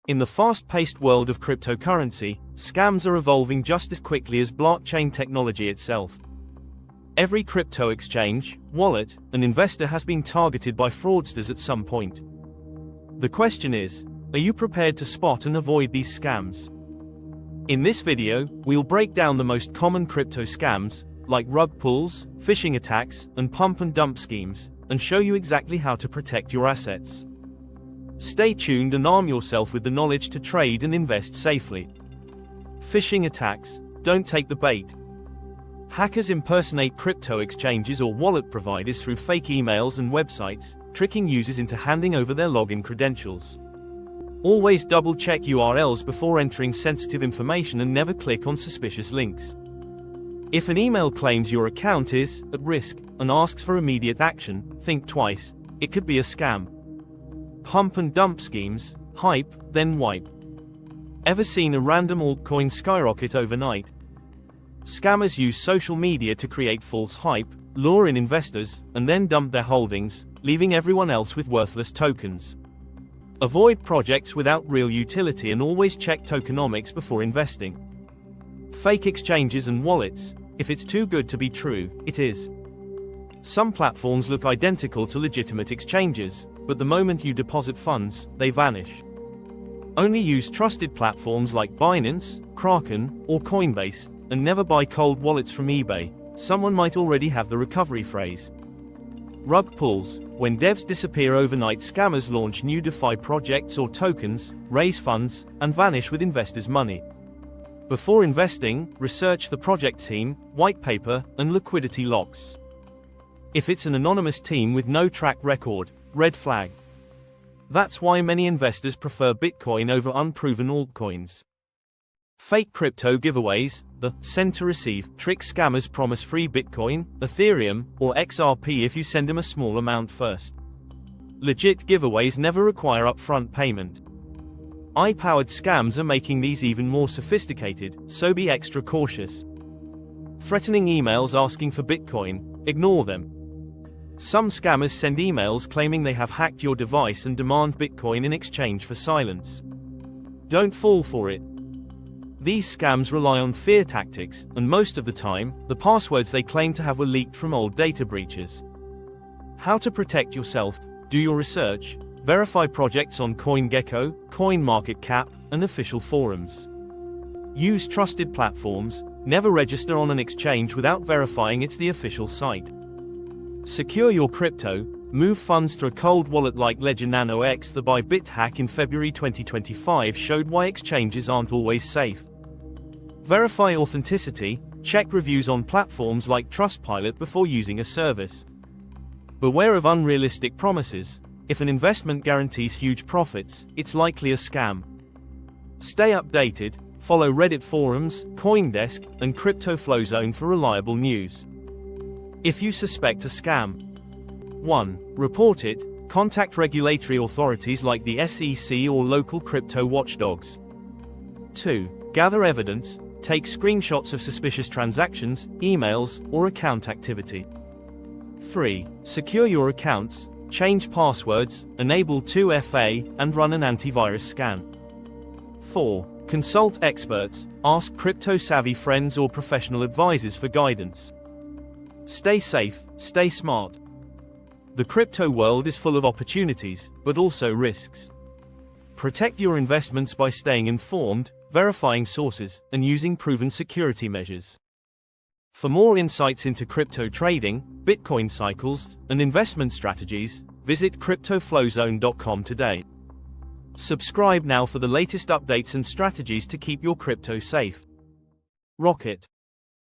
In the fast-paced world of cryptocurrency, scams are evolving just as quickly as blockchain technology itself. Every crypto exchange, wallet, and investor has been targeted by fraudsters at some point. The question is, are you prepared to spot and avoid these scams? In this video, we'll break down the most common crypto scams, like rug pulls, phishing attacks, and pump and dump schemes, and show you exactly how to protect your assets. Stay tuned and arm yourself with the knowledge to trade and invest safely. Phishing attacks. Don't take the bait. Hackers impersonate crypto exchanges or wallet providers through fake emails and websites, tricking users into handing over their login credentials. Always double-check URLs before entering sensitive information and never click on suspicious links. If an email claims your account is at risk and asks for immediate action, think twice. It could be a scam. Pump and dump schemes. Hype, then wipe. Ever seen a random altcoin skyrocket overnight? Scammers use social media to create false hype, lure in investors, and then dump their holdings, leaving everyone else with worthless tokens. Avoid projects without real utility and always check tokenomics before investing. Fake exchanges and wallets. If it's too good to be true, it is. Some platforms look identical to legitimate exchanges, but the moment you deposit funds, they vanish. Only use trusted platforms like Binance, Kraken, or Coinbase, and never buy cold wallets from eBay. Someone might already have the recovery phrase. Rug pulls. When devs disappear overnight, scammers launch new DeFi projects or tokens, raise funds, and vanish with investors' money. Before investing, research the project team, white paper, and liquidity locks. If it's an anonymous team with no track record, red flag. That's why many investors prefer Bitcoin over unproven altcoins. Fake crypto giveaways. The send to receive trick. Scammers promise free Bitcoin, Ethereum, or XRP if you send them a small amount first. Legit giveaways never require upfront payment. AI-powered scams are making these even more sophisticated, so be extra cautious. Threatening emails asking for Bitcoin. Ignore them. Some scammers send emails claiming they have hacked your device and demand Bitcoin in exchange for silence. Don't fall for it. These scams rely on fear tactics, and most of the time, the passwords they claim to have were leaked from old data breaches. How to protect yourself. Do your research. Verify projects on CoinGecko, CoinMarketCap, and official forums. Use trusted platforms. Never register on an exchange without verifying it's the official site. Secure your crypto. Move funds through a cold wallet like Ledger Nano. The Bybit hack in February 2025 showed why exchanges aren't always safe. Verify authenticity. Check reviews on platforms like Trustpilot before using a service. Beware of unrealistic promises. If an investment guarantees huge profits, it's likely a scam. Stay updated. Follow Reddit forums, CoinDesk, and CryptoFlowZone for reliable news. If you suspect a scam. 1. Report it. Contact regulatory authorities like the SEC or local crypto watchdogs. 2. Gather evidence. Take screenshots of suspicious transactions, emails, or account activity. 3. Secure your accounts. Change passwords, enable 2FA, and run an antivirus scan. 4. Consult experts. Ask crypto-savvy friends or professional advisors for guidance. Stay safe, stay smart. The crypto world is full of opportunities, but also risks. Protect your investments by staying informed, verifying sources, and using proven security measures. For more insights into crypto trading, Bitcoin cycles, and investment strategies, visit CryptoFlowZone.com today. Subscribe now for the latest updates and strategies to keep your crypto safe. Rocket.